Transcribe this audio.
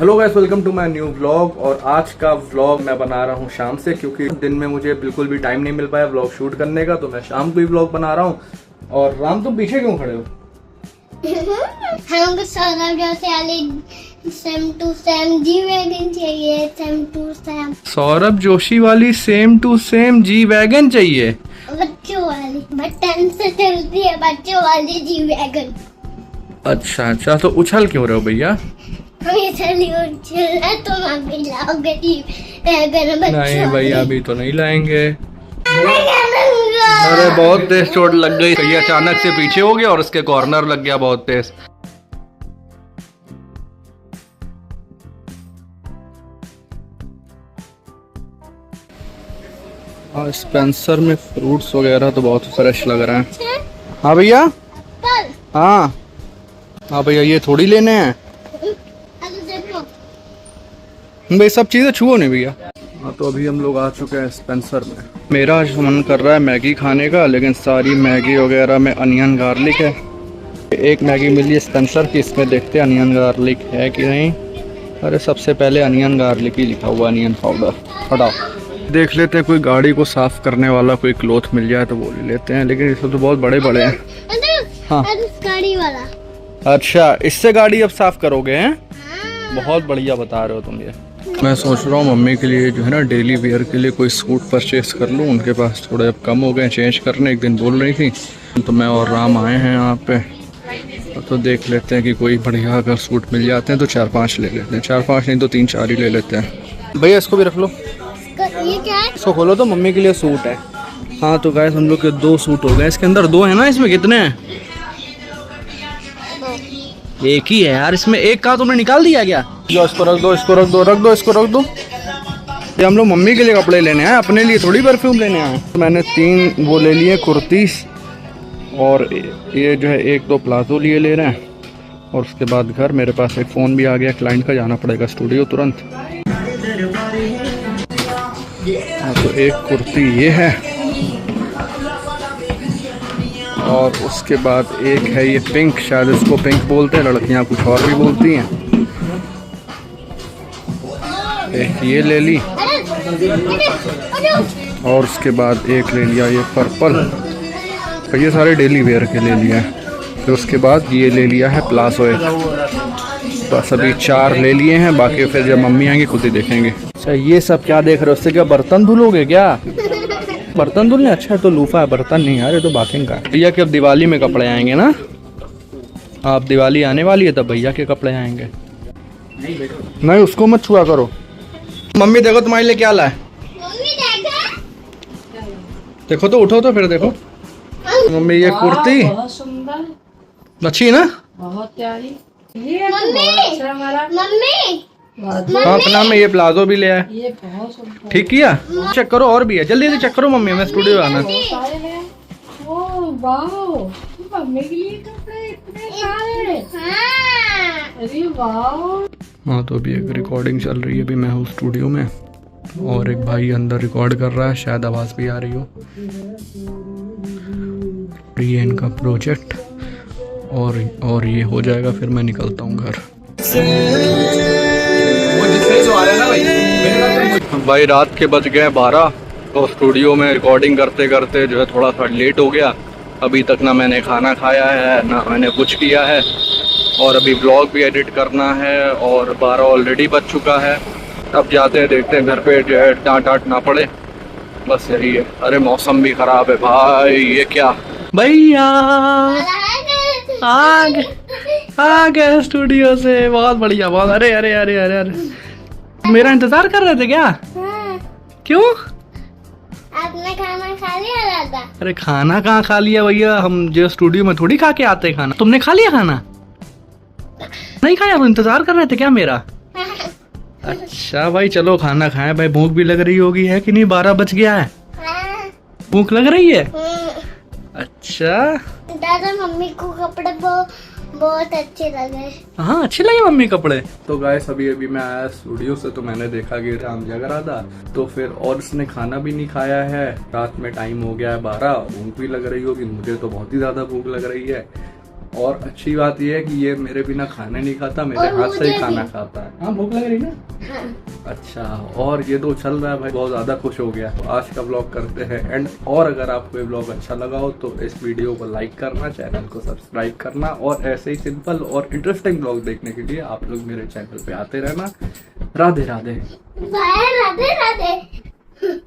Hello guys, welcome to my new vlog. और आज का व्लॉग मैं बना रहा हूँ शाम से, क्योंकि दिन में मुझे बिल्कुल भी टाइम नहीं मिल पाया व्लॉग शूट करने का, तो मैं शाम को ही व्लॉग बना रहा हूँ। और राम, तुम पीछे क्यों खड़े हो? हमको same to same G wagon चाहिए। Same to same Saurabh Joshi वाली same to same G wagon चाहिए। बच्चों वाली बटन से चलती है, बच्चों वाली जी वैगन। अच्छा, तो उछल क्यों रहे हो भैया? हम इसलिए उछल रहे, तुम अभी लाओगे जी वैगन बच्चों नहीं भैया, अभी तो नहीं लाएंगे। वाली। अरे बहुत तेज चोट लग गई। ये अचानक से पीछे हो गया और उसके कॉर्नर लग गया बहुत तेज। और स्पेंसर में फ्रूट्स वगैरह तो बहुत फ्रेश लग रहे हैं। हाँ भैया, हाँ भैया, ये थोड़ी लेने हैं भाई, सब चीजें छुओ नहीं भैया। हाँ, तो अभी हम लोग आ चुके हैं स्पेंसर में। मेरा आज मन कर रहा है मैगी खाने का, लेकिन सारी मैगी वगैरह में अनियन गार्लिक है। एक मैगी मिली है स्पेंसर की, इसमें देखते हैं अनियन गार्लिक है कि नहीं। अरे सबसे पहले अनियन गार्लिक ही लिखा हुआ, अनियन पाउडर। हटाओ, देख लेते हैं कोई गाड़ी को साफ करने वाला कोई क्लॉथ मिल जाए तो वो ले लेते हैं, लेकिन इसमें तो बहुत बड़े बड़े हैं। हाँ, गाड़ी वाला। अच्छा, इससे गाड़ी अब साफ करोगे हैं? बहुत बढ़िया बता रहे हो तुम ये। मैं सोच रहा हूँ मम्मी के लिए जो है ना डेली वेयर के लिए कोई सूट परचेस कर लूँ। उनके पास थोड़े अब कम हो गए चेंज करने, एक दिन बोल रही थी। तो मैं और राम आए हैं यहाँ पे, तो देख लेते हैं कि कोई बढ़िया अगर सूट मिल जाते हैं तो 4-5 ले लेते हैं। 4-5 नहीं तो 3-4 ही ले लेते हैं। भैया इसको भी रख लो। ये क्या है? इसको खोलो तो मम्मी के लिए सूट है। हाँ तो गाइस, हम लोग के 2 सूट हो गए। इसके अंदर 2 है ना, इसमें कितने हैं? एक ही है यार, इसमें एक का तुमने निकाल दिया क्या? जो इसको रख दो, इसको रख दो, रख दो, इसको रख दो। ये हम लोग मम्मी के लिए कपड़े लेने आए, अपने लिए थोड़ी परफ्यूम लेने आए। तो मैंने 3 वो ले लिए कुर्तीस, और ये जो है 1-2 प्लाजो लिए ले रहे हैं। और उसके बाद घर मेरे पास एक फ़ोन भी आ गया क्लाइंट का, जाना पड़ेगा स्टूडियो तुरंत। तो एक कुर्ती ये है, और उसके बाद एक है ये पिंक, शायद इसको पिंक बोलते हैं, लड़कियां कुछ और भी बोलती हैं। एक ये ले ली, और उसके बाद एक ले लिया ये पर्पल। तो ये सारे डेली वेयर के ले लिया है। फिर उसके बाद ये ले लिया है प्लाजो एक। बस अभी 4 ले लिए हैं, बाकी फिर जब मम्मी आएंगी खुद ही देखेंगे। अच्छा, ये सब क्या देख रहे हो? उससे क्या बर्तन धुलोगे क्या? बर्तन धुलने? अच्छा, तो लूफा है, बर्तन नहीं यार, ये तो बाकिंग का है। भैया के अब दिवाली में कपड़े आएंगे ना। आप दिवाली आने वाली है तब भैया के कपड़े आएंगे। नहीं, उसको मत छुआ करो। मम्मी देखो तुम्हारे लिए क्या लाए। देखो तो, उठो तो फिर देखो। मम्मी ये कुर्ती बहुत सुंदर, अच्छी है ना, बहुत प्यारी। ये तो बहुत अच्छा हमारा मम्मी हाँ अपना में ये प्लाजो भी ले आए। ये बहुत सुंदर, ठीक किया। चेक करो, और भी है, जल्दी से चेक करो मम्मी, मैं स्टूडियो आना। बहुत सारे हैं। ओह वाह, मम्मी के लिए कपड़े इतने सारे। अरे वाह। हाँ, तो अभी एक रिकॉर्डिंग चल रही है, अभी मैं हूँ स्टूडियो में, और एक भाई अंदर रिकॉर्ड कर रहा है, शायद आवाज़ भी आ रही हो। ये इनका प्रोजेक्ट, और ये हो जाएगा, फिर मैं निकलता हूँ घर। भाई रात के बज गए 12, तो स्टूडियो में रिकॉर्डिंग करते करते जो है थोड़ा सा लेट हो गया। अभी तक ना मैंने खाना खाया है ना मैंने कुछ किया है, और अभी ब्लॉग भी एडिट करना है, और 12 ऑलरेडी बज चुका है। अब जाते हैं, देखते हैं घर पे जो है डांट ना पड़े, बस यही है। अरे मौसम भी ख़राब है भाई, ये क्या भैया आ गए स्टूडियो से, बहुत बढ़िया, बहुत। अरे अरे अरे अरे अरे, मेरा इंतजार कर रहे थे क्या? क्यों? आपने खाना खा लिया दादा? अरे खाना कहाँ खा लिया भैया, हम जो स्टूडियो में थोड़ी खा के आते हैं खाना। तुमने खा लिया खाना? नहीं खाया तो इंतजार कर रहे थे क्या मेरा? अच्छा भाई, चलो खाना खाएं भाई, भूख भी लग रही होगी है कि नहीं? 12 बज गया है, भूख लग रही है। अच्छा दादा, मम्मी को कपड़े बहुत अच्छे लगे। हाँ, अच्छे लगे मम्मी कपड़े। तो गाइस, अभी मैं आया स्टूडियो से, तो मैंने देखा कि राम जग रहा था, तो फिर और उसने खाना भी नहीं खाया है। रात में टाइम हो गया है 12, भूख भी लग रही होगी, मुझे तो बहुत ही ज्यादा भूख लग रही है। और अच्छी बात यह है कि ये मेरे बिना खाने नहीं खाता, मेरे और हाथ से ही मुझे खाना भी। खाता है। हाँ भूख लग रही ना। हाँ। अच्छा, और ये तो चल रहा है भाई, बहुत ज़्यादा खुश हो गया। तो आज का ब्लॉग करते हैं एंड, और अगर आपको ये ब्लॉग अच्छा लगा हो तो इस वीडियो को लाइक करना, चैनल को सब्सक्राइब करना, और ऐसे ही सिंपल और इंटरेस्टिंग ब्लॉग देखने के लिए आप लोग मेरे चैनल पे आते रहना। राधे राधे। बाय, राधे राधे।